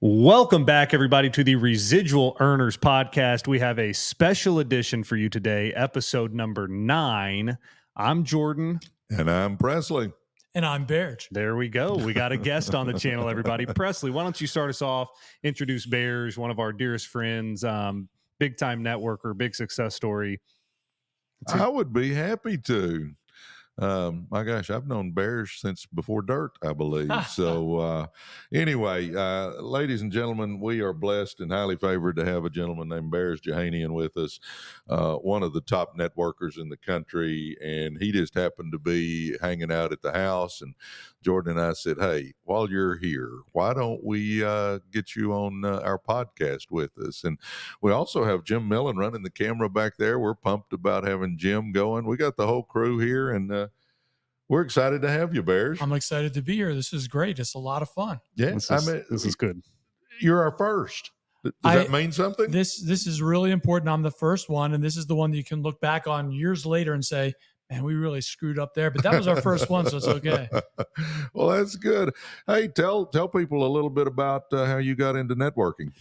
Welcome back, everybody, to the Residual Earners podcast. We have a special edition for you today, episode number 9. I'm Jordan. And I'm Presley. And I'm Bearj. There we go. We got a guest on the channel, everybody. Presley, why don't you start us off? Introduce Bearj, one of our dearest friends, big-time networker, big success story. I would be happy to. My gosh, I've known Bearj since before dirt, I believe. So anyway, ladies and gentlemen, we are blessed and highly favored to have a gentleman named Bearj Jehanian with us, one of the top networkers in the country. And he just happened to be hanging out at the house. And Jordan and I said, hey, while you're here, why don't we get you on our podcast with us? And we also have Jim Millen running the camera back there. We're pumped about having Jim going. We got the whole crew here, and we're excited to have you, Bearj. I'm excited to be here. This is great. It's a lot of fun. Yeah, this is good. You're our first. Does that mean something? This is really important. I'm the first one, and this is the one that you can look back on years later and say, man, we really screwed up there. But that was our first one, so it's okay. Well, that's good. Hey, tell people a little bit about how you got into networking.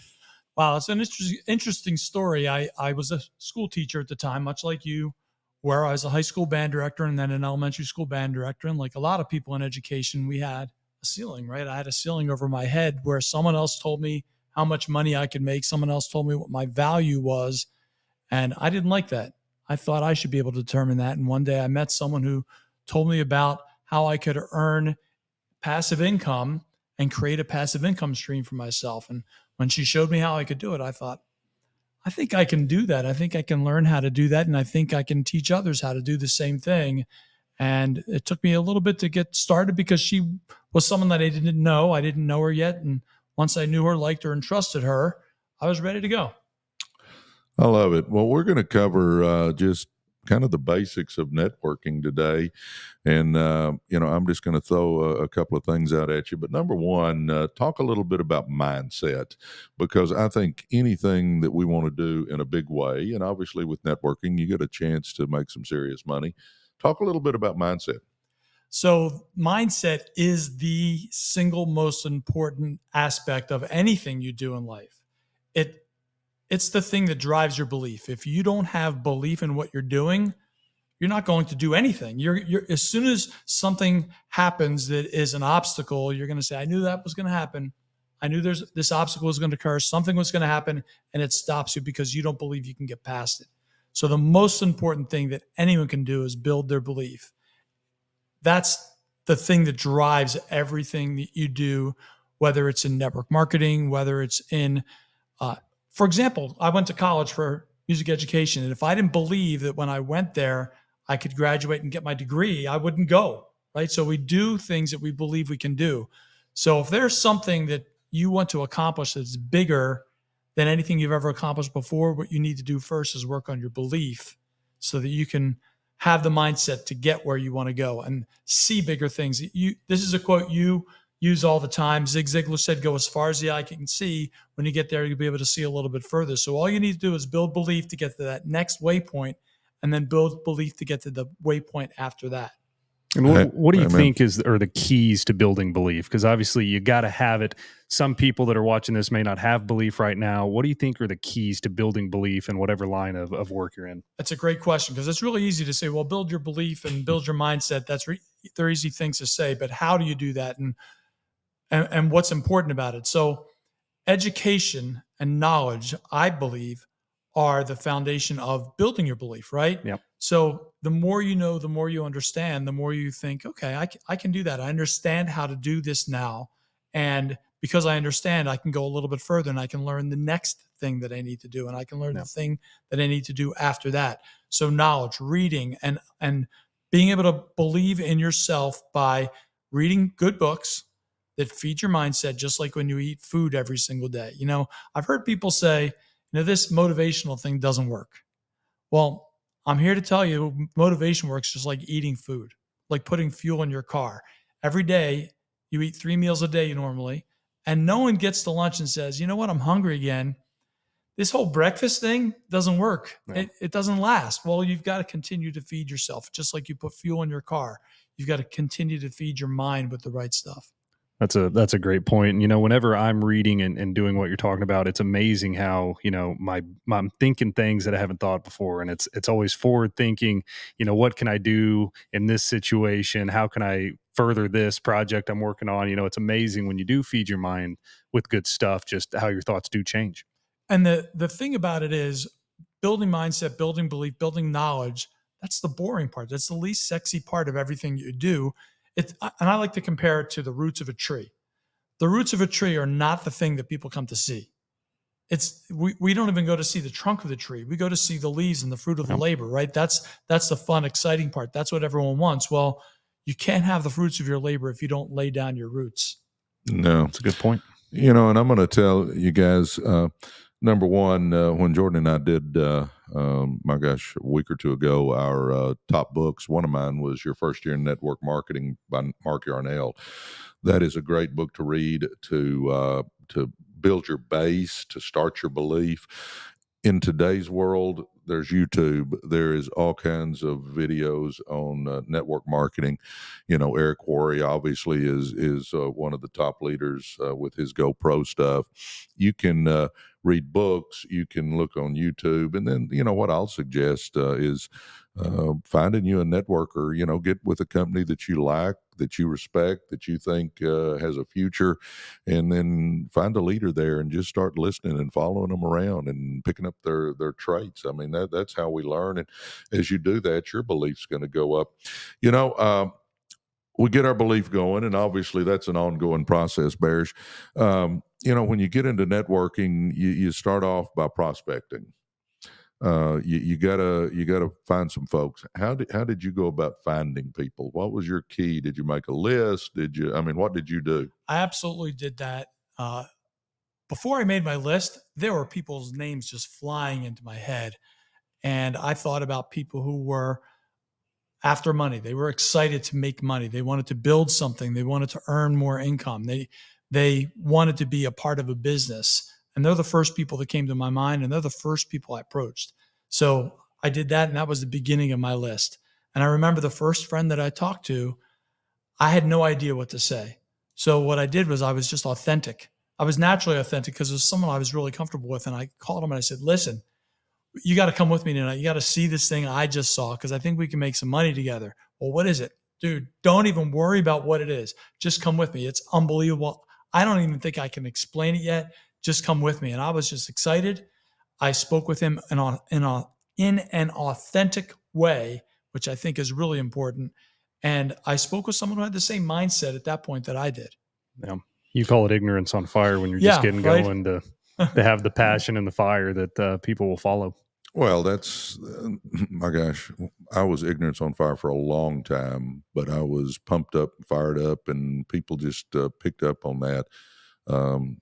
Wow, it's an interesting story. I was a school teacher at the time, much like you, where I was a high school band director and then an elementary school band director. And like a lot of people in education, we had a ceiling, right? I had a ceiling over my head where someone else told me how much money I could make. Someone else told me what my value was. And I didn't like that. I thought I should be able to determine that. And one day I met someone who told me about how I could earn passive income and create a passive income stream for myself. And when she showed me how I could do it, I thought, I think I can do that. I think I can learn how to do that. And I think I can teach others how to do the same thing. And it took me a little bit to get started because she was someone that I didn't know. I didn't know her yet. And once I knew her, liked her, and trusted her, I was ready to go. I love it. Well, we're going to cover just kind of the basics of networking today. And, I'm just going to throw a couple of things out at you. But number one, talk a little bit about mindset, because I think anything that we want to do in a big way, and obviously with networking, you get a chance to make some serious money. Talk a little bit about mindset. So mindset is the single most important aspect of anything you do in life. It's the thing that drives your belief. If you don't have belief in what you're doing, you're not going to do anything. You're as soon as something happens that is an obstacle, you're going to say, I knew that was going to happen. I knew this obstacle was going to occur. Something was going to happen, and it stops you because you don't believe you can get past it. So the most important thing that anyone can do is build their belief. That's the thing that drives everything that you do, whether it's in network marketing, whether it's in for example, I went to college for music education. And if I didn't believe that when I went there, I could graduate and get my degree, I wouldn't go, right? So we do things that we believe we can do. So if there's something that you want to accomplish that's bigger than anything you've ever accomplished before, what you need to do first is work on your belief so that you can have the mindset to get where you want to go and see bigger things. This is a quote you use all the time. Zig Ziglar said, go as far as the eye can see. When you get there, you'll be able to see a little bit further. So all you need to do is build belief to get to that next waypoint, and then build belief to get to the waypoint after that. And what do you think are the keys to building belief? Because obviously you got to have it. Some people that are watching this may not have belief right now. What do you think are the keys to building belief in whatever line of work you're in? That's a great question, because it's really easy to say, well, build your belief and build your mindset. They're easy things to say, but how do you do that? And what's important about it? So education and knowledge, I believe, are the foundation of building your belief, right? Yep. So the more you know, the more you understand, the more you think, okay, I can do that. I understand how to do this now. And because I understand, I can go a little bit further and I can learn the next thing that I need to do. And I can learn the thing that I need to do after that. So knowledge, reading, and being able to believe in yourself by reading good books that feed your mindset, just like when you eat food every single day. I've heard people say, this motivational thing doesn't work. Well, I'm here to tell you, motivation works just like eating food, like putting fuel in your car. Every day, you eat 3 meals a day normally, and no one gets to lunch and says, you know what, I'm hungry again. This whole breakfast thing doesn't work. No. It doesn't last. Well, you've got to continue to feed yourself, just like you put fuel in your car. You've got to continue to feed your mind with the right stuff. That's a great point. And, whenever I'm reading and doing what you're talking about, it's amazing how, I'm thinking things that I haven't thought before. And it's always forward thinking, what can I do in this situation? How can I further this project I'm working on? It's amazing when you do feed your mind with good stuff, just how your thoughts do change. And the thing about it is building mindset, building belief, building knowledge. That's the boring part. That's the least sexy part of everything you do. And I like to compare it to the roots of a tree. The roots of a tree are not the thing that people come to see. We don't even go to see the trunk of the tree. We go to see the leaves and the fruit of the labor, right? That's the fun, exciting part. That's what everyone wants. Well, you can't have the fruits of your labor if you don't lay down your roots. No, that's a good point. And I'm going to tell you guys, number one, when Jordan and I did, a week or two ago, our top books, one of mine was Your First Year in Network Marketing by Mark Yarnell. That is a great book to read to build your base, to start your belief. In today's world, there's YouTube. There is all kinds of videos on network marketing. Eric Worre obviously is one of the top leaders with his GoPro stuff. You can read books. You can look on YouTube. And then, what I'll suggest is finding you a networker. Get with a company that you like, that you respect, that you think has a future, and then find a leader there and just start listening and following them around and picking up their traits. I mean, that's how we learn. And as you do that, your belief's going to go up. We get our belief going, and obviously that's an ongoing process, Bearj. When you get into networking, you start off by prospecting. You gotta find some folks. How did you go about finding people? What was your key? Did you make a list? What did you do? I absolutely did that. Before I made my list, there were people's names just flying into my head. And I thought about people who were after money. They were excited to make money. They wanted to build something. They wanted to earn more income. They wanted to be a part of a business. And they're the first people that came to my mind, and they're the first people I approached. So I did that, and that was the beginning of my list. And I remember the first friend that I talked to, I had no idea what to say. So what I did was I was just authentic. I was naturally authentic because it was someone I was really comfortable with. And I called him and I said, listen, you got to come with me tonight. You got to see this thing I just saw because I think we can make some money together. Well, what is it? Dude, don't even worry about what it is. Just come with me. It's unbelievable. I don't even think I can explain it yet. Just come with me. And I was just excited. I spoke with him in an authentic way, which I think is really important. And I spoke with someone who had the same mindset at that point that I did. Yeah. You call it ignorance on fire when you're just getting going to have the passion and the fire that people will follow. Well, that's, my gosh, I was ignorance on fire for a long time, but I was pumped up, fired up, and people just picked up on that.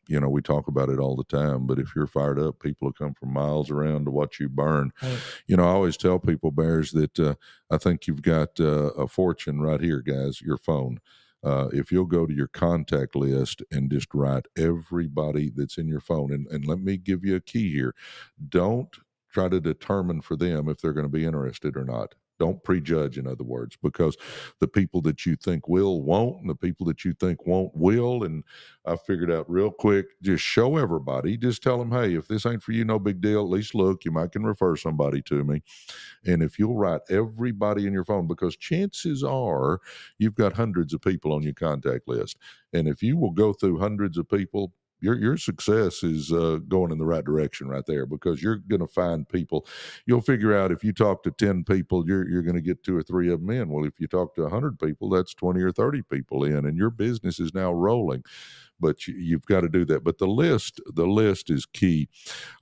We talk about it all the time, but if you're fired up, people will come from miles around to watch you burn. Right. I always tell people, Bearj, that I think you've got a fortune right here, guys, your phone. If you'll go to your contact list and just write everybody that's in your phone, and let me give you a key here. Don't try to determine for them if they're going to be interested or not. Don't prejudge, in other words, because the people that you think will won't, and the people that you think won't will. And I figured out real quick, just show everybody. Just tell them, hey, if this ain't for you, no big deal. At least look, you might can refer somebody to me. And if you'll write everybody in your phone, because chances are you've got hundreds of people on your contact list. And if you will go through hundreds of people, your success is going in the right direction right there, because you're going to find people. You'll figure out if you talk to 10 people, you're going to get 2 or 3 of them in. Well, if you talk to 100 people, that's 20 or 30 people in, and your business is now rolling. But you've got to do that. But the list is key.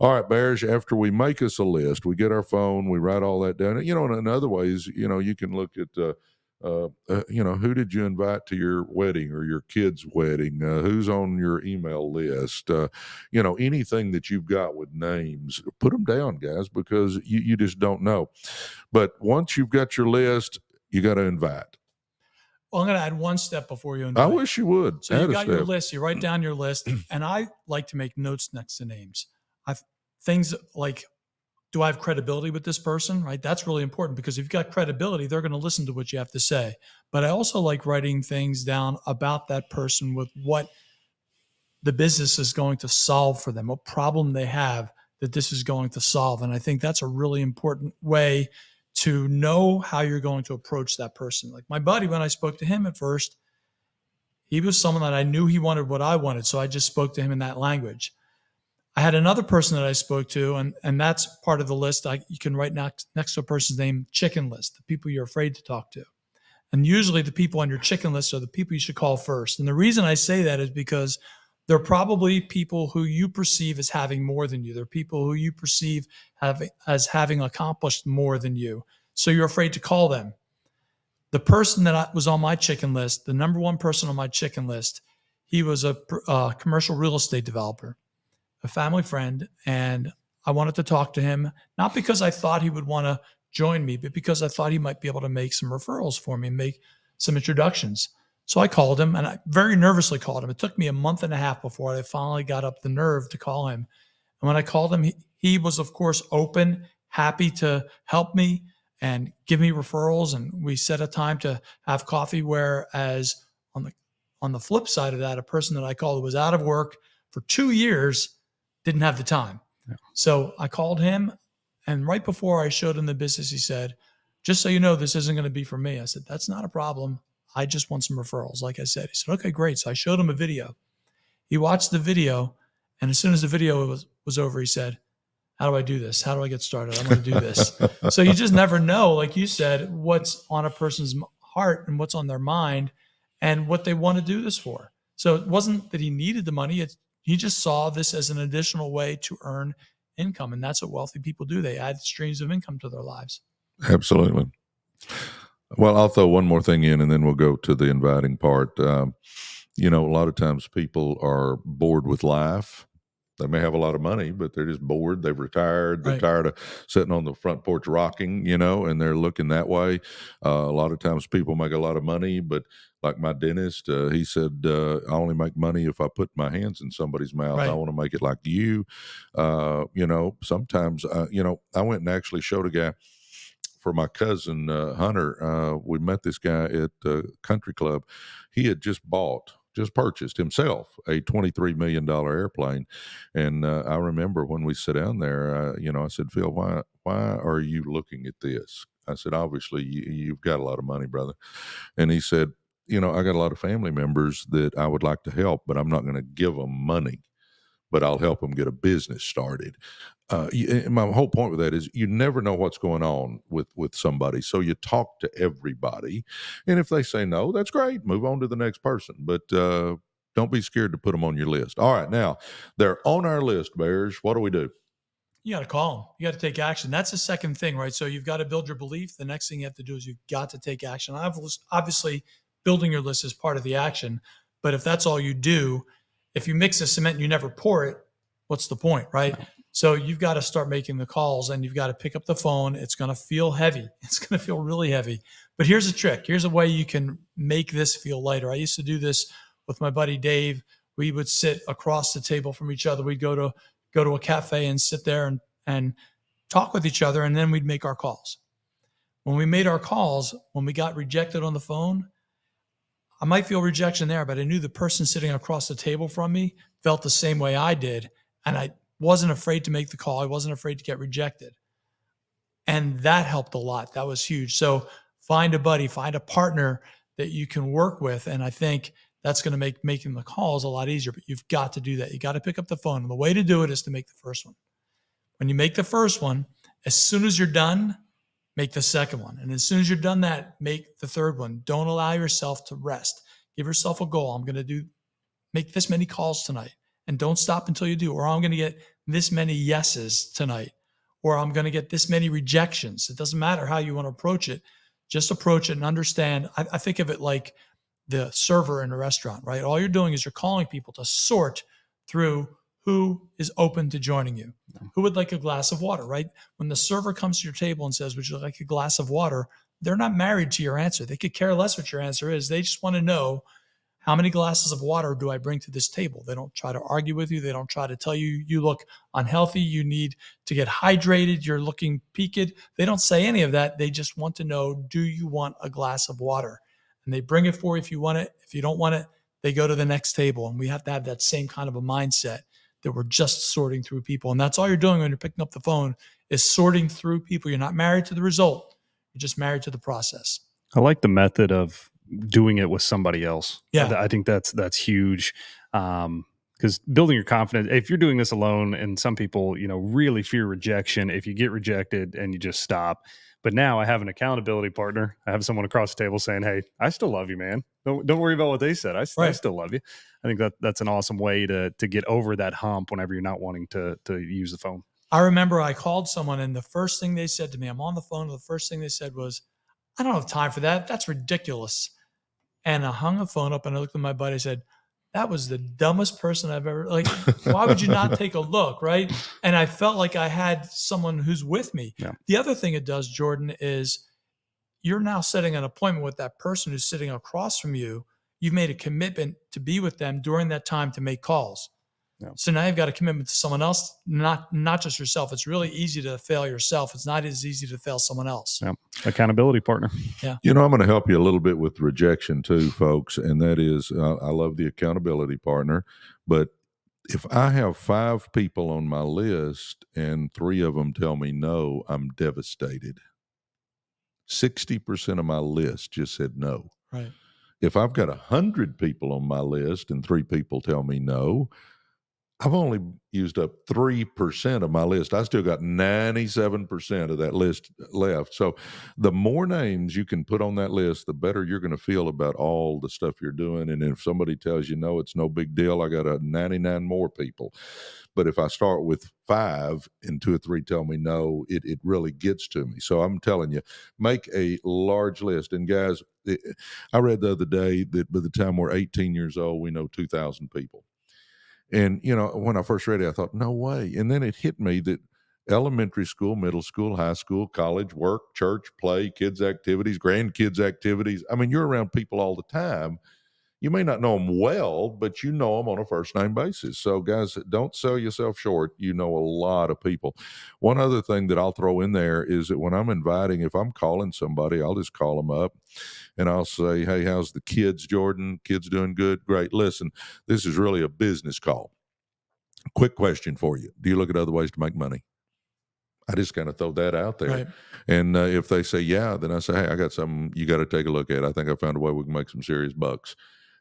All right, Bearj, after we make us a list, we get our phone, we write all that down. And in other ways, you can look at who did you invite to your wedding or your kid's wedding? Who's on your email list? Anything that you've got with names, put them down, guys, because you just don't know. But once you've got your list, you got to invite. Well, I'm going to add one step before you invite. I wish you would. So you got your list, you write down your list, and I like to make notes next to names. Things like, do I have credibility with this person, right? That's really important, because if you've got credibility, they're going to listen to what you have to say. But I also like writing things down about that person with what the business is going to solve for them, what problem they have that this is going to solve. And I think that's a really important way to know how you're going to approach that person. Like my buddy, when I spoke to him at first, he was someone that I knew he wanted what I wanted. So I just spoke to him in that language. I had another person that I spoke to, and that's part of the list. You can write next to a person's name, chicken list, the people you're afraid to talk to. And usually the people on your chicken list are the people you should call first. And the reason I say that is because they're probably people who you perceive as having more than you. They're people who you perceive as having accomplished more than you. So you're afraid to call them. The person that was on my chicken list, the number one person on my chicken list, he was a commercial real estate developer, a family friend. And I wanted to talk to him, not because I thought he would want to join me, but because I thought he might be able to make some referrals for me, make some introductions. So I called him, and I very nervously called him. It took me a month and a half before I finally got up the nerve to call him. And when I called him, he was, of course, open, happy to help me and give me referrals. And we set a time to have coffee, whereas on the flip side of that, a person that I called who was out of work for 2 years didn't have the time. Yeah. So I called him, and right before I showed him the business, he said, "Just so you know, this isn't going to be for me." I said, "That's not a problem. I just want some referrals." Like I said, he said, "Okay, great." So I showed him a video. He watched the video, and as soon as the video was over, he said, "How do I do this? How do I get started? I want to do this." So you just never know, like you said, what's on a person's heart and what's on their mind and what they want to do this for. So it wasn't that he needed the money. He just saw this as an additional way to earn income. And that's what wealthy people do. They add streams of income to their lives. Absolutely. Well, I'll throw one more thing in, and then we'll go to the inviting part. A lot of times people are bored with life. They may have a lot of money, but they're just bored. They've retired. They're Right. tired of sitting on the front porch rocking, and they're looking that way. A lot of times people make a lot of money, but like my dentist, he said, I only make money if I put my hands in somebody's mouth. Right. I want to make it like you. Sometimes, I went and actually showed a guy for my cousin, Hunter. We met this guy at the country club. He had just purchased himself a $23 million airplane. And I remember when we sat down there, I said, "Phil, why are you looking at this?" I said, "Obviously you've got a lot of money, brother." And he said, "I got a lot of family members that I would like to help, but I'm not going to give them money, but I'll help them get a business started." My whole point with that is you never know what's going on with somebody. So you talk to everybody. And if they say no, that's great. Move on to the next person. But don't be scared to put them on your list. All right. Now, they're on our list, Bearj. What do we do? You got to call them. You got to take action. That's the second thing, right? So you've got to build your belief. The next thing you have to do is you've got to take action. Obviously, building your list is part of the action. But if that's all you do, if you mix the cement and you never pour it, what's the point, right? No. So you've got to start making the calls, and you've got to pick up the phone. It's going to feel heavy. It's going to feel really heavy. But here's a trick. Here's a way you can make this feel lighter. I used to do this with my buddy Dave. We would sit across the table from each other. We'd go to a cafe and sit there and talk with each other, and then we'd make our calls. When we made our calls, when we got rejected on the phone, I might feel rejection there, but I knew the person sitting across the table from me felt the same way I did, and I wasn't afraid to make the call. I wasn't afraid to get rejected. And that helped a lot. That was huge. So find a buddy, find a partner that you can work with. And I think that's going to make making the calls a lot easier, but you've got to do that. You got to pick up the phone. And the way to do it is to make the first one. When you make the first one, as soon as you're done, make the second one. And as soon as you're done that, make the third one. Don't allow yourself to rest. Give yourself a goal. I'm going to make this many calls tonight. And don't stop until you do, or I'm going to get this many yeses tonight, or I'm going to get this many rejections. It doesn't matter how you want to approach it. Just approach it and understand. I think of it like the server in a restaurant, right? All you're doing is you're calling people to sort through who is open to joining you. Who would like a glass of water, right? When the server comes to your table and says, "Would you like a glass of water?" They're not married to your answer. They could care less what your answer is. They just want to know How many glasses of water do I bring to this table? They don't try to argue with you. They don't try to tell you you look unhealthy. You need to get hydrated. You're looking peaked. They don't say any of that. They just want to know, do you want a glass of water? And they bring it for you if you want it. If you don't want it, they go to the next table. And we have to have that same kind of a mindset that we're just sorting through people. And that's all you're doing when you're picking up the phone is sorting through people. You're not married to the result. You're just married to the process. I like the method of doing it with somebody else. Yeah. I think that's huge. Because building your confidence, if you're doing this alone, and some people, really fear rejection, if you get rejected and you just stop. But now I have an accountability partner. I have someone across the table saying, "Hey, I still love you, man. Don't worry about what they said. I still love you." I think that's an awesome way to get over that hump whenever you're not wanting to use the phone. I remember I called someone, and the first thing they said to me, I'm on the phone, and the first thing they said was, "I don't have time for that. That's ridiculous." And I hung the phone up and I looked at my buddy. I said, "That was the dumbest person I've ever, why would you not take a look?" Right. And I felt like I had someone who's with me. Yeah. The other thing it does, Jordan, is you're now setting an appointment with that person who's sitting across from you. You've made a commitment to be with them during that time to make calls. Yeah. So now you've got a commitment to someone else, not just yourself. It's really easy to fail yourself. It's not as easy to fail someone else. Yeah. Accountability partner. Yeah. I'm going to help you a little bit with rejection too, folks. And that is, I love the accountability partner, but if I have 5 people on my list and 3 of them tell me no, I'm devastated. 60% of my list just said no. Right. If I've got 100 people on my list and 3 people tell me no, I've only used up 3% of my list. I still got 97% of that list left. So the more names you can put on that list, the better you're going to feel about all the stuff you're doing. And if somebody tells you no, it's no big deal. I got 99 more people. But if I start with 5 and 2 or 3 tell me no, it really gets to me. So I'm telling you, make a large list. And guys, I read the other day that by the time we're 18 years old, we know 2,000 people. And, when I first read it, I thought, no way. And then it hit me that elementary school, middle school, high school, college, work, church, play, kids' activities, grandkids' activities. I mean, you're around people all the time. You may not know them well, but you know them on a first-name basis. So, guys, don't sell yourself short. You know a lot of people. One other thing that I'll throw in there is that when I'm inviting, if I'm calling somebody, I'll just call them up and I'll say, "Hey, how's the kids, Jordan? Kids doing good? Great. Listen, this is really a business call. Quick question for you. Do you look at other ways to make money?" I just kind of throw that out there. Right. And if they say, yeah, then I say, "Hey, I got something you got to take a look at. I think I found a way we can make some serious bucks."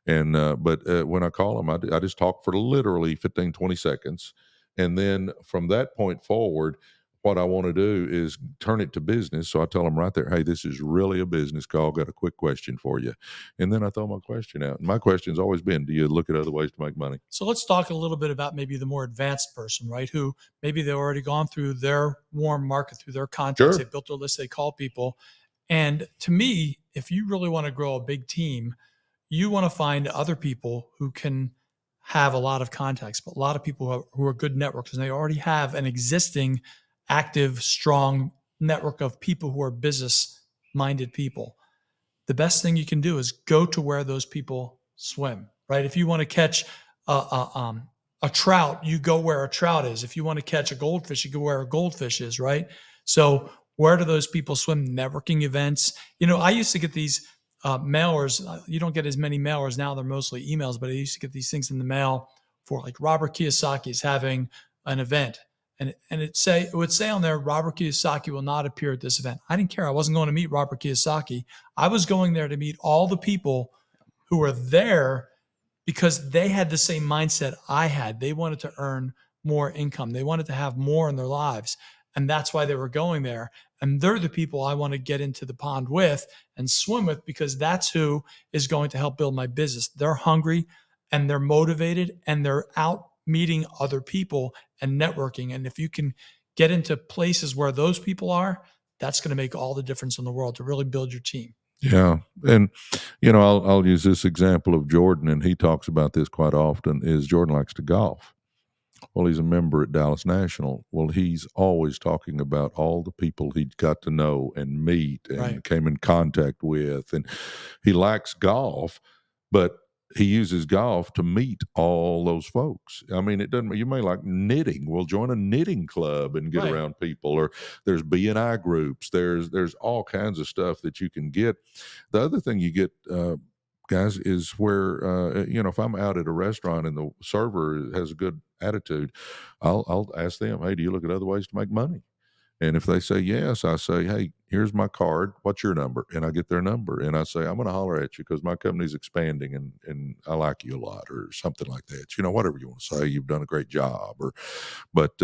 And but when I call them, I just talk for literally 15, 20 seconds. And then from that point forward, what I want to do is turn it to business. So I tell them right there, "Hey, this is really a business call. Got a quick question for you." And then I throw my question out. And my question's always been, do you look at other ways to make money? So let's talk a little bit about maybe the more advanced person, right? Who maybe they've already gone through their warm market, through their contacts. Sure. They built their list, they call people. And to me, if you really want to grow a big team, you want to find other people who can have a lot of contacts, but a lot of people who are good networkers, and they already have an existing active, strong network of people who are business-minded people. The best thing you can do is go to where those people swim, right? If you want to catch a trout, you go where a trout is. If you want to catch a goldfish, you go where a goldfish is, right? So where do those people swim? Networking events. I used to get these mailers. You don't get as many mailers now. They're mostly emails, but I used to get these things in the mail for like Robert Kiyosaki is having an event. And it would say on there, Robert Kiyosaki will not appear at this event. I didn't care. I wasn't going to meet Robert Kiyosaki. I was going there to meet all the people who were there because they had the same mindset I had. They wanted to earn more income. They wanted to have more in their lives. And that's why they were going there. And they're the people I want to get into the pond with and swim with, because that's who is going to help build my business. They're hungry and they're motivated and they're out meeting other people and networking. And if you can get into places where those people are, that's going to make all the difference in the world to really build your team. Yeah. And, I'll use this example of Jordan, and he talks about this quite often, is Jordan likes to golf. Well, he's a member at Dallas National. Well, he's always talking about all the people he got to know and meet and came in contact with. And he likes golf, but he uses golf to meet all those folks. I mean, it doesn't. You may like knitting. We'll join a knitting club and get Right. around people. Or there's BNI groups. There's all kinds of stuff that you can get. The other thing you get, guys, is where if I'm out at a restaurant and the server has a good attitude, I'll ask them, hey, do you look at other ways to make money? And if they say yes, I say, hey, here's my card. What's your number? And I get their number. And I say, I'm going to holler at you because my company's expanding and I like you a lot, or something like that. Whatever you want to say, you've done a great job. But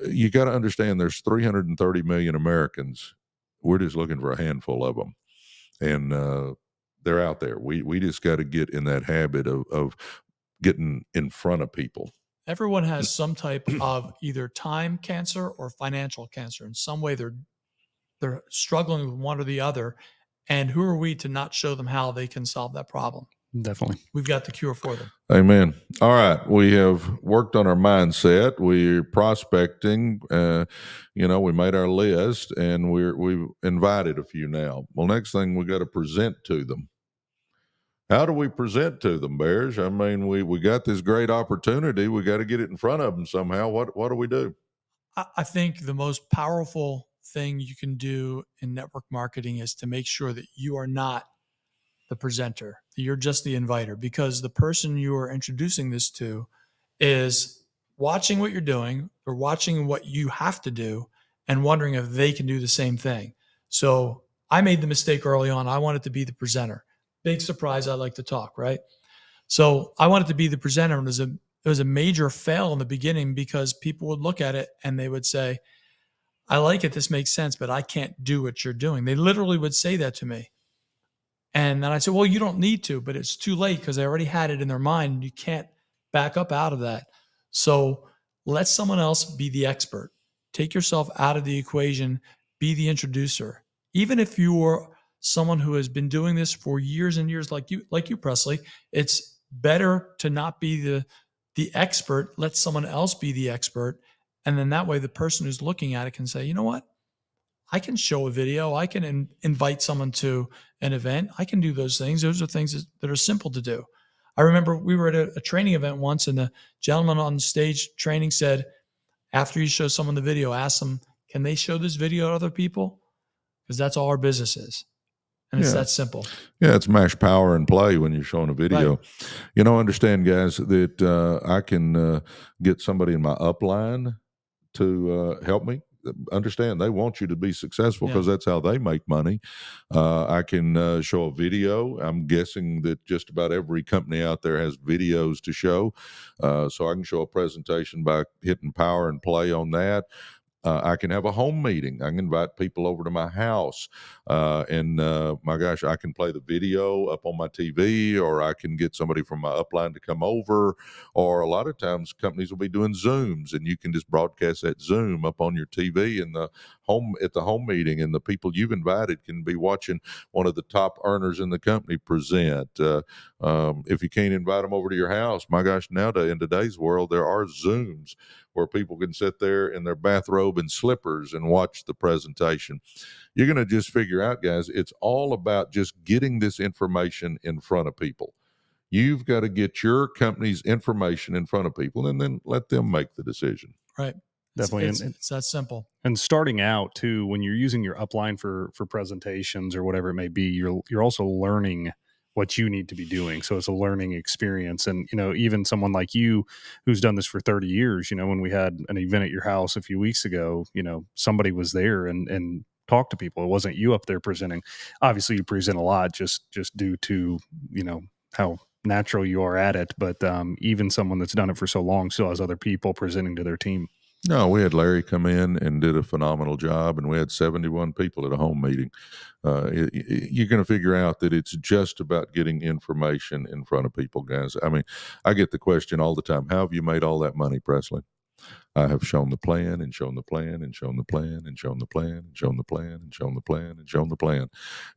you got to understand there's 330 million Americans. We're just looking for a handful of them. And they're out there. We just got to get in that habit of getting in front of people. Everyone has some type of either time cancer or financial cancer. In some way, they're struggling with one or the other. And who are we to not show them how they can solve that problem? Definitely. We've got the cure for them. Amen. All right. We have worked on our mindset. We're prospecting. We made our list, and we've invited a few now. Well, next thing, we got to present to them. How do we present to them, Bearj? I mean, we got this great opportunity. We got to get it in front of them somehow. What do we do? I think the most powerful thing you can do in network marketing is to make sure that you are not the presenter. You're just the inviter, because the person you are introducing this to is watching what you're doing or watching what you have to do and wondering if they can do the same thing. So I made the mistake early on. I wanted to be the presenter. Big surprise. I like to talk, right? So I wanted to be the presenter, and it was a major fail in the beginning because people would look at it and they would say, I like it. This makes sense, but I can't do what you're doing. They literally would say that to me. And then I said, well, you don't need to, but it's too late because they already had it in their mind. You can't back up out of that. So let someone else be the expert. Take yourself out of the equation, be the introducer. Even if you are someone who has been doing this for years and years, like you, Presley, it's better to not be the expert. Let someone else be the expert. And then that way the person who's looking at it can say, you know what? I can show a video. I can invite someone to an event. I can do those things. Those are things that are simple to do. I remember we were at a training event once, and the gentleman on stage training said, after you show someone the video, ask them, can they show this video to other people? Because that's all our business is. And it's that simple. Yeah, it's mash power and play when you're showing a video. Right. Understand, guys, that I can get somebody in my upline to help me. Understand, they want you to be successful because that's how they make money. I can show a video. I'm guessing that just about every company out there has videos to show. So I can show a presentation by hitting power and play on that. I can have a home meeting. I can invite people over to my house. My gosh, I can play the video up on my TV, or I can get somebody from my upline to come over. Or a lot of times companies will be doing Zooms, and you can just broadcast that Zoom up on your TV at the home meeting, and the people you've invited can be watching one of the top earners in the company present. If you can't invite them over to your house, my gosh, nowadays in today's world, there are Zooms where people can sit there in their bathrobe and slippers and watch the presentation. You're going to just figure out, guys, it's all about just getting this information in front of people. You've got to get your company's information in front of people and then let them make the decision. Right. Definitely. It's that simple. And starting out too, when you're using your upline for presentations or whatever it may be, you're also learning what you need to be doing. So it's a learning experience. And, even someone like you who's done this for 30 years, when we had an event at your house a few weeks ago, somebody was there and talked to people. It wasn't you up there presenting. Obviously you present a lot just due to, how natural you are at it. But even someone that's done it for so long still has other people presenting to their team. No, we had Larry come in and did a phenomenal job, and we had 71 people at a home meeting. You're going to figure out that it's just about getting information in front of people, guys. I mean, I get the question all the time, how have you made all that money, Presley? I have shown the plan and shown the plan and shown the plan and shown the plan and shown the plan and shown the plan and shown the plan.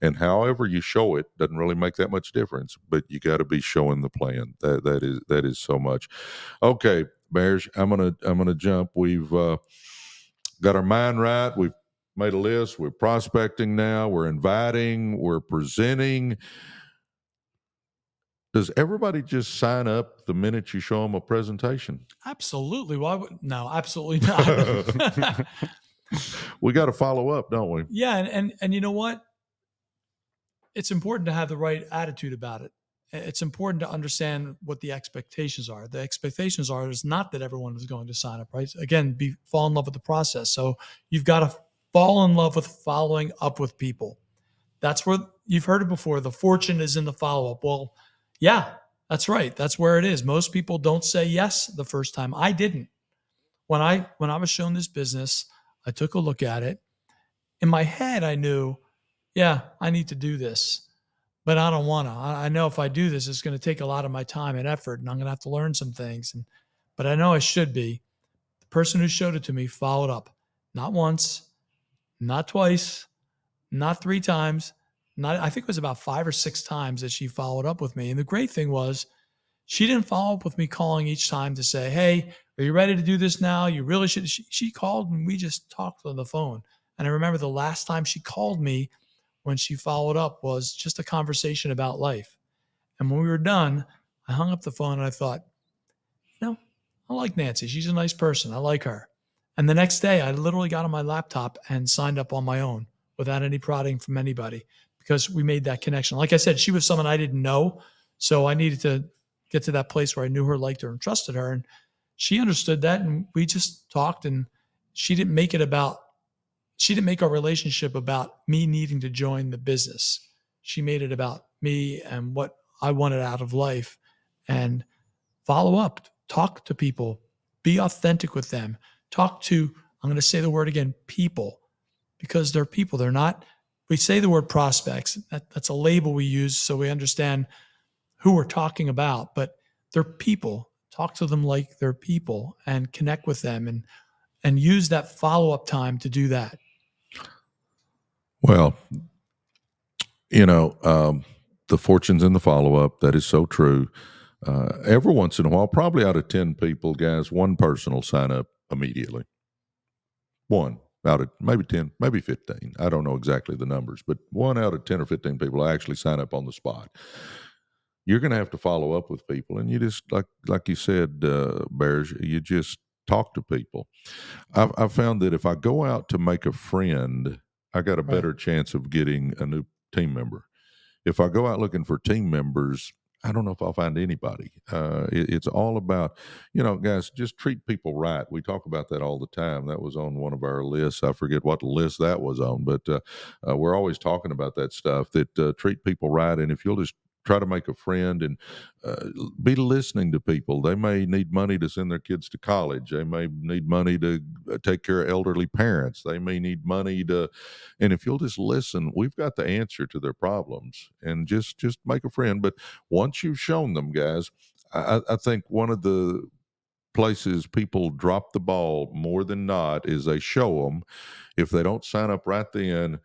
And however you show it doesn't really make that much difference, but you got to be showing the plan. That is so much. Okay, Bearj, I'm gonna jump. We've got our mind right. We've made a list. We're prospecting now. We're inviting. We're presenting. Does everybody just sign up the minute you show them a presentation? Absolutely. Why would no? Absolutely not. We got to follow up, don't we? Yeah, and you know what? It's important to have the right attitude about it. It's important to understand what the expectations are. The expectations are is not that everyone is going to sign up, right? Again, fall in love with the process. So you've got to fall in love with following up with people. That's where you've heard it before. The fortune is in the follow up. Well, yeah, that's right. That's where it is. Most people don't say yes the first time. I didn't. When I was shown this business, I took a look at it. In my head, I knew, yeah, I need to do this, but I don't want to. I know if I do this, it's going to take a lot of my time and effort, and I'm going to have to learn some things. But I know I should be. The person who showed it to me followed up, not once, not twice, not 3 times. I think it was about 5 or 6 times that she followed up with me. And the great thing was, she didn't follow up with me calling each time to say, "Hey, are you ready to do this now? You really should." She called and we just talked on the phone. And I remember the last time she called me when she followed up was just a conversation about life. And when we were done, I hung up the phone and I thought, I like Nancy. She's a nice person. I like her. And the next day, I literally got on my laptop and signed up on my own without any prodding from anybody because we made that connection. Like I said, she was someone I didn't know. So I needed to get to that place where I knew her, liked her, and trusted her. And she understood that. And we just talked, and she didn't make our relationship about me needing to join the business. She made it about me and what I wanted out of life. And follow up, talk to people, be authentic with them. I'm going to say the word again, people, because they're people. They're not, we say the word prospects. That's a label we use so we understand who we're talking about, but they're people. Talk to them like they're people and connect with them and use that follow-up time to do that. Well, the fortune's in the follow-up. That is so true. Every once in a while, probably out of 10 people, guys, one person will sign up immediately. One out of maybe 10, maybe 15. I don't know exactly the numbers, but 1 out of 10 or 15 people actually sign up on the spot. You're going to have to follow up with people, and you just like you said, Bearj, you just talk to people. I've found that if I go out to make a friend, I got a better chance of getting a new team member. If I go out looking for team members, I don't know if I'll find anybody. It's all about, guys, just treat people right. We talk about that all the time. That was on one of our lists. I forget what list that was on, but we're always talking about that stuff, that treat people right. And if you'll just try to make a friend and be listening to people. They may need money to send their kids to college. They may need money to take care of elderly parents. They may need money and if you'll just listen, we've got the answer to their problems, and just make a friend. But once you've shown them, guys, I think one of the places people drop the ball more than not is they show them. If they don't sign up right then,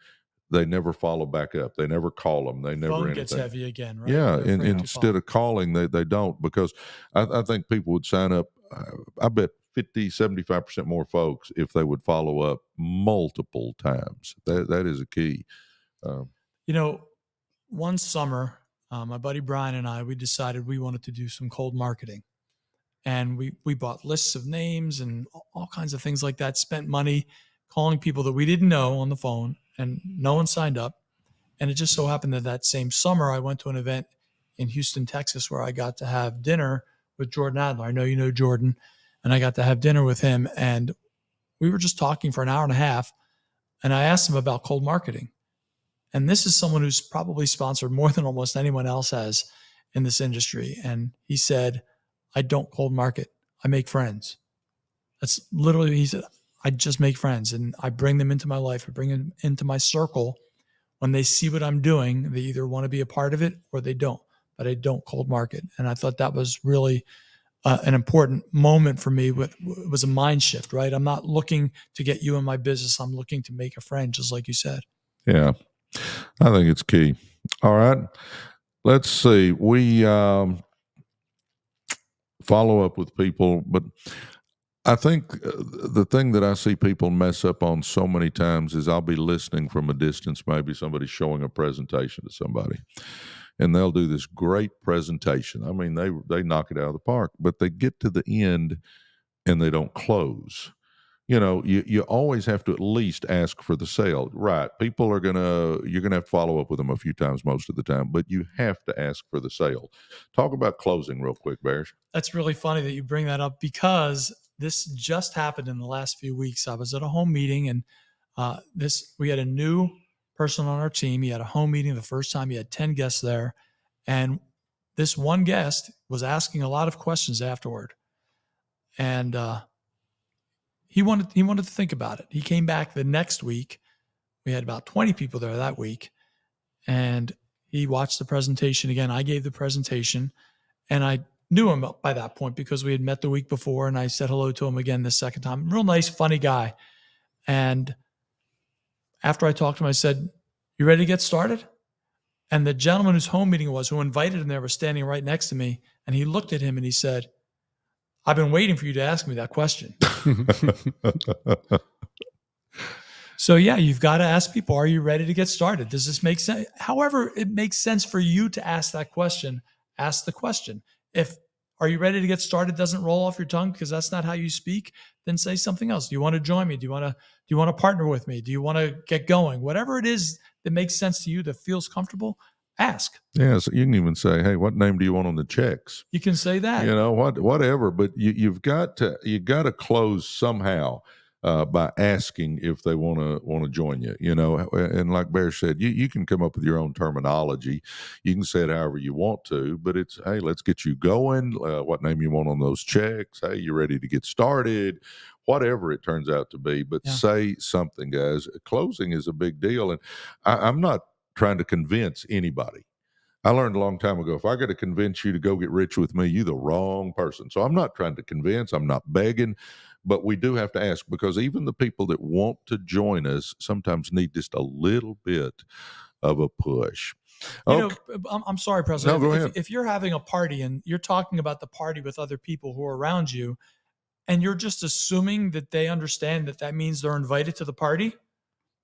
they never follow back up. They never call them. They never phone anything. Gets heavy again, right? Yeah, and instead of calling, they don't, because I think people would sign up. I bet 50-75% more folks if they would follow up multiple times. That is a key. One summer, my buddy Brian and we decided we wanted to do some cold marketing. And we bought lists of names and all kinds of things like that, spent money calling people that we didn't know on the phone, and no one signed up. And it just so happened that same summer, I went to an event in Houston, Texas, where I got to have dinner with Jordan Adler. I know you know Jordan, and I got to have dinner with him. And we were just talking for an hour and a half. And I asked him about cold marketing. And this is someone who's probably sponsored more than almost anyone else has in this industry. And he said, I don't cold market. I make friends. That's literally, he said, I just make friends and I bring them into my life. I bring them into my circle. When they see what I'm doing, they either want to be a part of it or they don't, but I don't cold market. And I thought that was really an important moment for me. It was a mind shift, right? I'm not looking to get you in my business. I'm looking to make a friend, just like you said. Yeah, I think it's key. All right. Let's see. We follow up with people, but I think the thing that I see people mess up on so many times is I'll be listening from a distance, maybe somebody's showing a presentation to somebody. and they'll do this great presentation. I mean, they knock it out of the park, but they get to the end and they don't close. You always have to at least ask for the sale. Right. You're going to have to follow up with them a few times most of the time, but you have to ask for the sale. Talk about closing real quick, Bearj. That's really funny that you bring that up, because this just happened in the last few weeks. I was at a home meeting, and we had a new person on our team. He had a home meeting the first time. He had 10 guests there, and this one guest was asking a lot of questions afterward. And he wanted to think about it. He came back the next week. We had about 20 people there that week, and he watched the presentation again. I gave the presentation, and I knew him by that point because we had met the week before, and I said hello to him again the second time. Real nice, funny guy. And after I talked to him, I said, "You ready to get started?" And the gentleman whose home meeting was, who invited him there, was standing right next to me, and he looked at him and he said, "I've been waiting for you to ask me that question." So yeah, you've got to ask people, are you ready to get started? Does this make sense? However it makes sense for you to ask that question, ask the question. If "are you ready to get started" doesn't roll off your tongue because that's not how you speak, then say something else. Do you want to join me? Do you want to partner with me? Do you want to get going? Whatever it is that makes sense to you, that feels comfortable, ask. Yeah, so you can even say, "Hey, what name do you want on the checks?" You can say that. Whatever. But you've got to close somehow by asking if they want to join you. And like Bearj said, you can come up with your own terminology. You can say it however you want to, but it's, "Hey, let's get you going. What name you want on those checks? Hey, you ready to get started?" Whatever it turns out to be, but say something, guys. Closing is a big deal, and I'm not trying to convince anybody. I learned a long time ago, if I got to convince you to go get rich with me, you're the wrong person. So I'm not trying to convince, I'm not begging, but we do have to ask, because even the people that want to join us sometimes need just a little bit of a push. Okay. I'm sorry, President. No, go ahead. If you're having a party and you're talking about the party with other people who are around you, and you're just assuming that they understand that means they're invited to the party,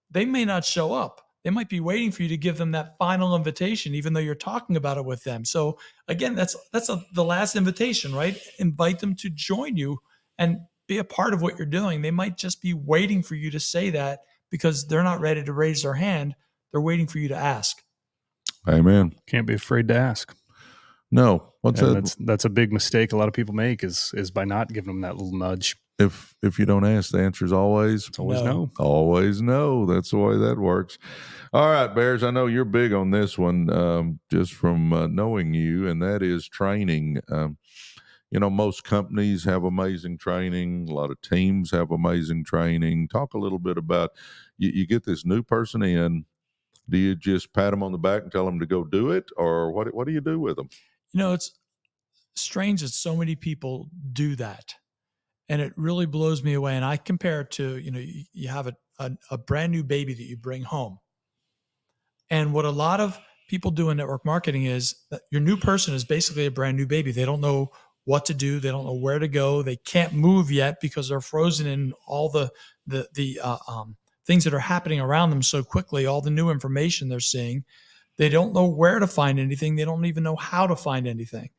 they may not show up. They might be waiting for you to give them that final invitation, even though you're talking about it with them. So again, that's the last invitation, right? Invite them to join you and be a part of what you're doing. They might just be waiting for you to say that because they're not ready to raise their hand. They're waiting for you to ask. Amen. Can't be afraid to ask. No. That's a big mistake a lot of people make is by not giving them that little nudge. If you don't ask, the answer is always no. Always no. That's the way that works. All right, Bearj, I know you're big on this one, just from knowing you, and that is training. Most companies have amazing training. A lot of teams have amazing training. Talk a little bit about, you get this new person in. Do you just pat them on the back and tell them to go do it, or what do you do with them? It's strange that so many people do that. And it really blows me away. And I compare it to, you have a brand new baby that you bring home. And what a lot of people do in network marketing is that your new person is basically a brand new baby. They don't know what to do. They don't know where to go. They can't move yet because they're frozen in all the things that are happening around them so quickly, all the new information they're seeing. They don't know where to find anything. They don't even know how to find anything.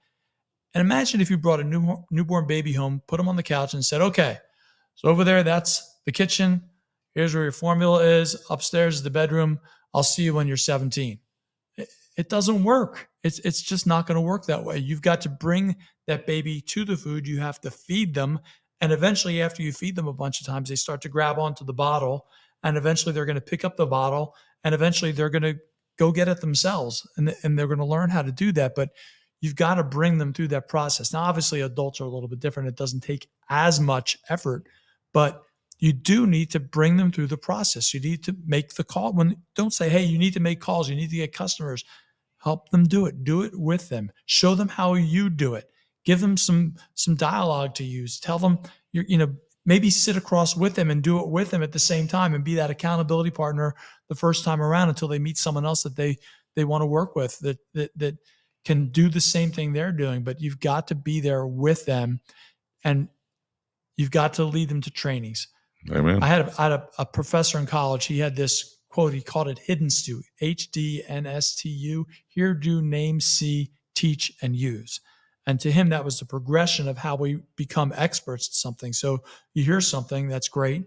And imagine if you brought a newborn baby home, put them on the couch and said, "Okay, so over there, that's the kitchen. Here's where your formula is. Upstairs is the bedroom. I'll see you when you're 17. It doesn't work. It's just not going to work that way. You've got to bring that baby to the food. You have to feed them. And eventually, after you feed them a bunch of times, they start to grab onto the bottle. And eventually, they're going to pick up the bottle. And eventually, they're going to go get it themselves. And they're going to learn how to do that. But you've got to bring them through that process. Now, obviously, adults are a little bit different. It doesn't take as much effort, but you do need to bring them through the process. You need to make the call. Don't say, "Hey, you need to make calls. You need to get customers." Help them do it. Do it with them. Show them how you do it. Give them some dialogue to use. Tell them, maybe sit across with them and do it with them at the same time and be that accountability partner the first time around until they meet someone else that they want to work with that can do the same thing they're doing. But you've got to be there with them, and you've got to lead them to trainings. Amen. I had a professor in college. He had this quote, he called it HDNSTU, HDNSTU, hear, do, name, see, teach, and use. And to him, that was the progression of how we become experts at something. So you hear something that's great,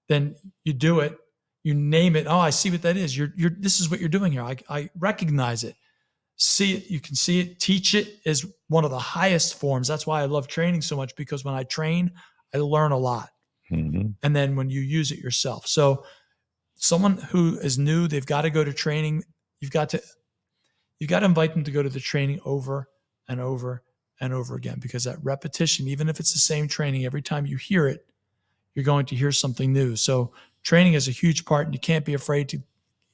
then you do it, you name it. Oh, I see what that is. This is what you're doing here. I recognize it. See it, you can see it. Teach it is one of the highest forms. That's why I love training so much, because when I train, I learn a lot. Mm-hmm. And then when you use it yourself. So someone who is new, they've got to go to training. You've got to invite them to go to the training over and over and over again, because that repetition, even if it's the same training, every time you hear it, you're going to hear something new. So training is a huge part, and you can't be afraid to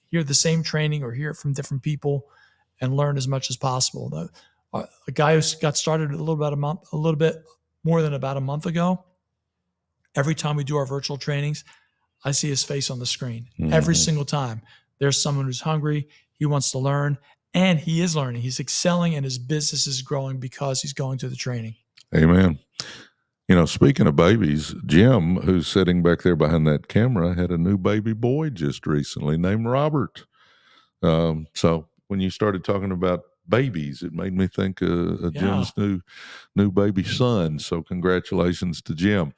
hear the same training or hear it from different people and learn as much as possible. A guy who got started a little bit more than about a month ago, every time we do our virtual trainings, I see his face on the screen. Mm-hmm. Every single time. There's someone who's hungry, he wants to learn, and he is learning. He's excelling, and his business is growing because he's going to the training. Amen. Speaking of babies, Jim, who's sitting back there behind that camera, had a new baby boy just recently named Robert. So when you started talking about babies, it made me think of Jim's new baby son. So congratulations to Jim.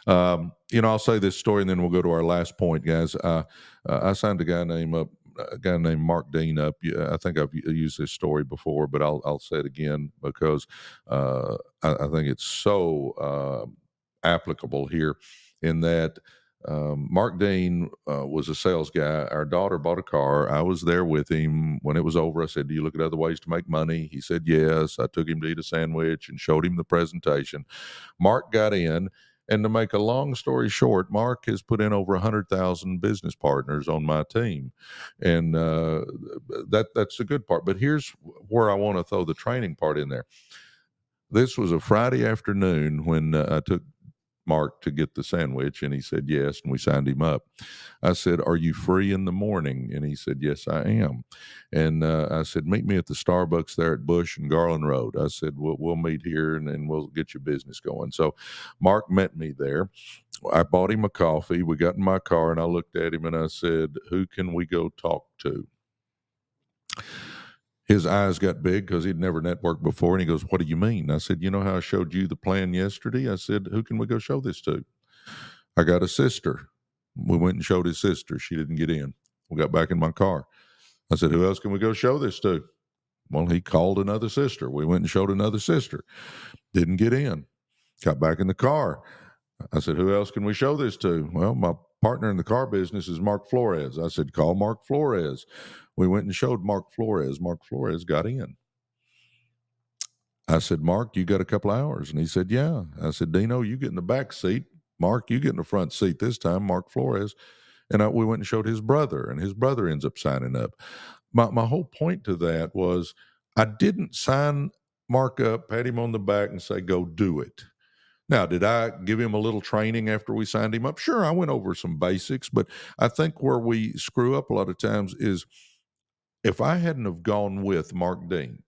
I'll say this story and then we'll go to our last point, guys. I signed a guy named Mark Dean up. I think I've used this story before, but I'll say it again because I think it's so applicable here in that Mark Dean was a sales guy. Our daughter bought a car. I was there with him when it was over. I said, "Do you look at other ways to make money?" He said, "Yes." I took him to eat a sandwich and showed him the presentation. Mark got in. And to make a long story short, Mark has put in over 100,000 business partners on my team. And that's the good part. But here's where I want to throw the training part in there. This was a Friday afternoon when I took Mark to get the sandwich, and he said yes, and we signed him up. I said, "Are you free in the morning?" And he said, "Yes, I am." And I said, "Meet me at the Starbucks there at Bush and Garland Road." I said, we'll meet here and we'll get your business going. So Mark met me there. I bought him a coffee. We got in my car, and I looked at him and I said, "Who can we go talk to?" His eyes got big because he'd never networked before. And he goes, "What do you mean?" I said, "You know how I showed you the plan yesterday?" I said, "Who can we go show this to?" "I got a sister." We went and showed his sister. She didn't get in. We got back in my car. I said, "Who else can we go show this to?" Well, he called another sister. We went and showed another sister. Didn't get in. Got back in the car. I said, "Who else can we show this to?" "Well, my partner in the car business is Mark Flores." I said, "Call Mark Flores." We went and showed Mark Flores. Mark Flores got in. I said, "Mark, you got a couple hours?" And he said, "Yeah." I said, "Dino, you get in the back seat. Mark, you get in the front seat this time." Mark Flores. And we went and showed his brother, and his brother ends up signing up. My whole point to that was I didn't sign Mark up, pat him on the back, and say, "Go do it." Now, did I give him a little training after we signed him up? Sure, I went over some basics, but I think where we screw up a lot of times is if I hadn't have gone with Mark Dean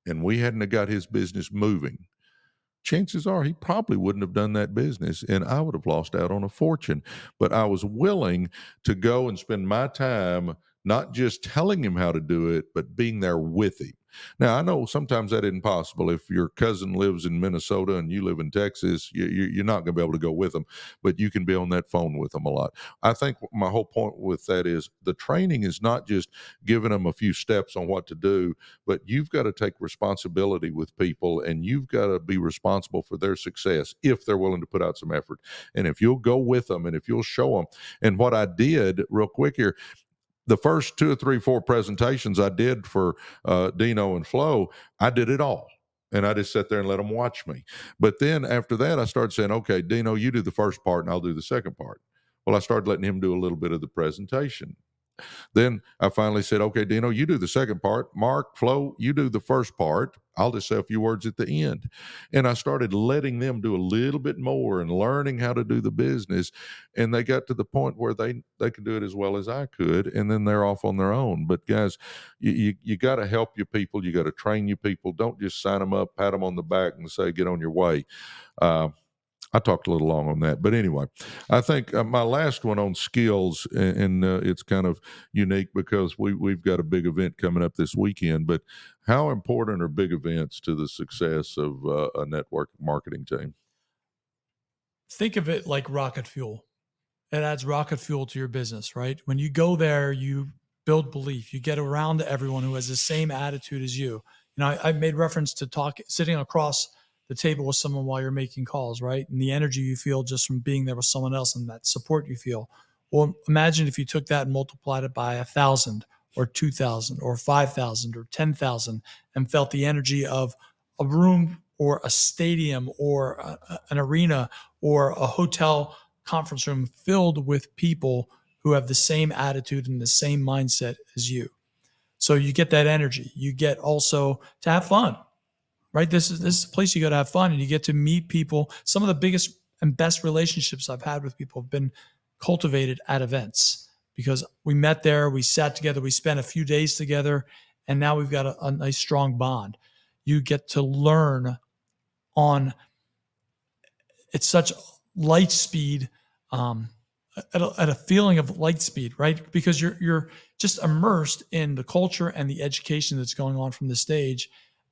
and we hadn't have got his business moving, chances are he probably wouldn't have done that business and I would have lost out on a fortune. But I was willing to go and spend my time not just telling him how to do it, but being there with him. Now, I know sometimes that isn't possible. If your cousin lives in Minnesota and you live in Texas, you're not going to be able to go with them, but you can be on that phone with them a lot. I think my whole point with that is the training is not just giving them a few steps on what to do, but you've got to take responsibility with people and you've got to be responsible for their success if they're willing to put out some effort. And if you'll go with them and if you'll show them. And what I did real quick here, the first 2 or 3, 4 presentations I did for Dino and Flo, I did it all. And I just sat there and let them watch me. But then after that, I started saying, "Okay, Dino, you do the first part and I'll do the second part." Well, I started letting him do a little bit of the presentation. Then I finally said, "Okay, Dino, you do the second part. Mark, Flo, you do the first part. I'll just say a few words at the end." And I started letting them do a little bit more and learning how to do the business. And they got to the point where they could do it as well as I could. And then they're off on their own. But guys, you got to help your people. You got to train your people. Don't just sign them up, pat them on the back and say, "Get on your way." I talked a little long on that, but anyway, I think my last one on skills, and it's kind of unique because we've got a big event coming up this weekend. But how important are big events to the success of a network marketing team? Think of it like rocket fuel. It adds rocket fuel to your business, right? When you go there, you build belief. You get around everyone who has the same attitude as you. I made reference to sitting across the table with someone while you're making calls, right? And the energy you feel just from being there with someone else and that support you feel. Well, imagine if you took that and multiplied it by 1,000 or 2,000 or 5,000 or 10,000 and felt the energy of a room or a stadium or an arena or a hotel conference room filled with people who have the same attitude and the same mindset as you. So you get that energy. You get also to have fun, right? This is a place you got to have fun, and you get to meet people. Some of the biggest and best relationships I've had with people have been cultivated at events because we met there, we sat together, we spent a few days together, and now we've got a nice strong bond. You get to learn on it's such light speed, at a feeling of light speed, right? Because you're just immersed in the culture and the education that's going on from the stage,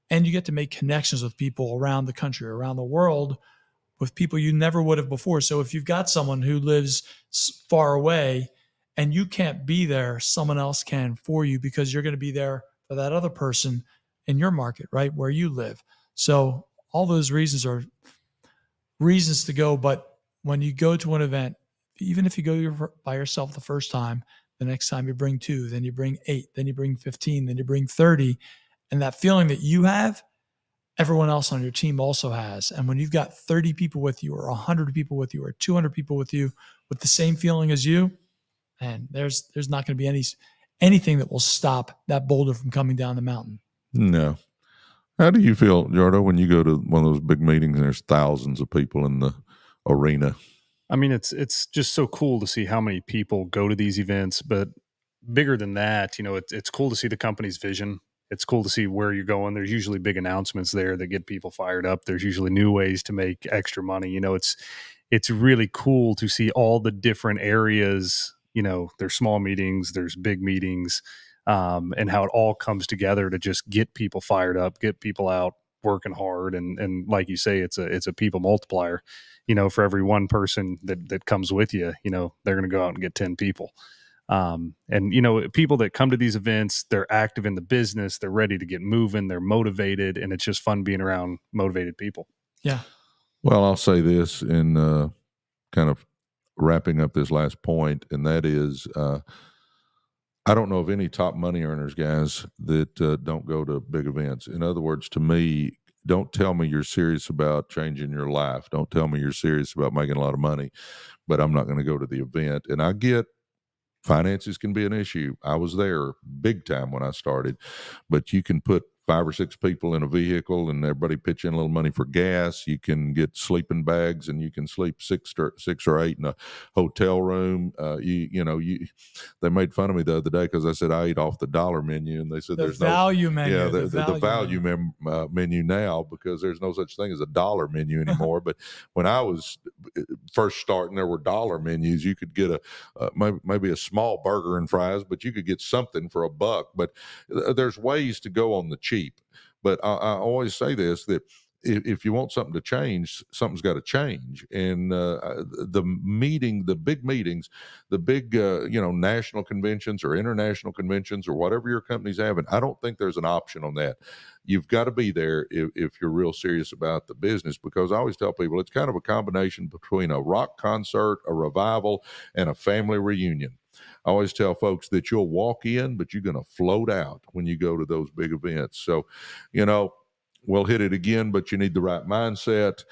and you get to make connections with people around the country, around the world, with people you never would have before. So if you've got someone who lives far away and you can't be there, someone else can for you because you're going to be there for that other person in your market, right, where you live. So all those reasons are reasons to go. But when you go to an event, even if you go by yourself the first time, the next time you bring 2, then you bring 8, then you bring 15, then you bring 30. And that feeling that you have, everyone else on your team also has. And when you've got 30 people with you or 100 people with you or 200 people with you with the same feeling as you, and there's not going to be anything that will stop that boulder from coming down the mountain. No. How do you feel, Jardo, when you go to one of those big meetings and there's thousands of people in the arena? I mean, it's just so cool to see how many people go to these events, but bigger than that, it's cool to see the company's vision. It's cool to see where you're going. There's usually big announcements there that get people fired up. There's usually new ways to make extra money. It's really cool to see all the different areas. There's small meetings, there's big meetings, and how it all comes together to just get people fired up, get people out working hard, and like you say, it's a people multiplier. For every one person that comes with you, they're going to go out and get 10 people. And people that come to these events, they're active in the business, they're ready to get moving, they're motivated, and it's just fun being around motivated people. Yeah. Well, I'll say this in kind of wrapping up this last point, and that is, I don't know of any top money earners, guys, that don't go to big events. In other words, to me, don't tell me you're serious about changing your life. Don't tell me you're serious about making a lot of money, but I'm not going to go to the event. And I get finances can be an issue. I was there big time when I started, but you can put 5 or 6 people in a vehicle and everybody pitch in a little money for gas. You can get sleeping bags and you can sleep 6 or 8 in a hotel room. They made fun of me the other day because I said I ate off the dollar menu, and they said there's value menu. Yeah, the value menu now, because there's no such thing as a dollar menu anymore. But when I was first starting, there were dollar menus. You could get maybe a small burger and fries, but you could get something for $1. But there's ways to go on the cheap. But I always say this, that if you want something to change, something's got to change. And the big meetings, the big national conventions or international conventions or whatever your company's having, I don't think there's an option on that. You've got to be there if you're real serious about the business, because I always tell people it's kind of a combination between a rock concert, a revival, and a family reunion. I always tell folks that you'll walk in, but you're going to float out when you go to those big events. So, we'll hit it again, but you need the right mindset,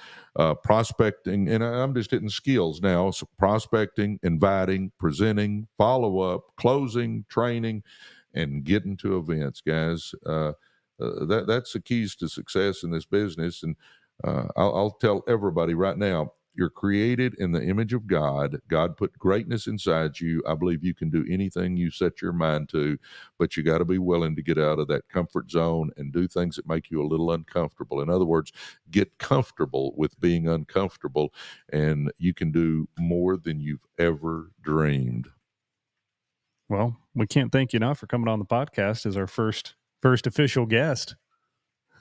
prospecting, and I'm just hitting skills now. So prospecting, inviting, presenting, follow-up, closing, training, and getting to events, guys. That's the keys to success in this business. And I'll tell everybody right now, you're created in the image of God. God put greatness inside you. I believe you can do anything you set your mind to, but you got to be willing to get out of that comfort zone and do things that make you a little uncomfortable. In other words, get comfortable with being uncomfortable, and you can do more than you've ever dreamed. Well, we can't thank you enough for coming on the podcast as our first official guest.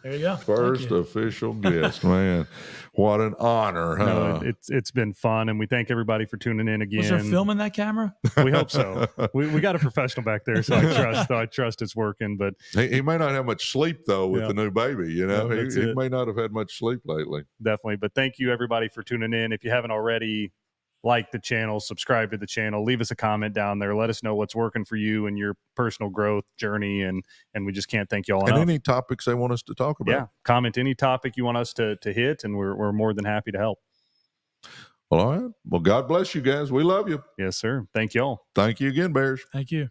There you go. First official guest, man. What an honor, huh? No, it's been fun, and we thank everybody for tuning in again. Was there film in that camera? We hope so. We got a professional back there, so I trust it's working. But he may not have much sleep though with the new baby. You know, he may not have had much sleep lately. Definitely. But thank you everybody for tuning in. If you haven't already, like the channel, subscribe to the channel, leave us a comment down there. Let us know what's working for you and your personal growth journey. And we just can't thank you all enough. And any topics they want us to talk about. Yeah. Comment any topic you want us to hit, and we're more than happy to help. All right. Well, God bless you guys. We love you. Yes, sir. Thank you all. Thank you again, Bearj. Thank you.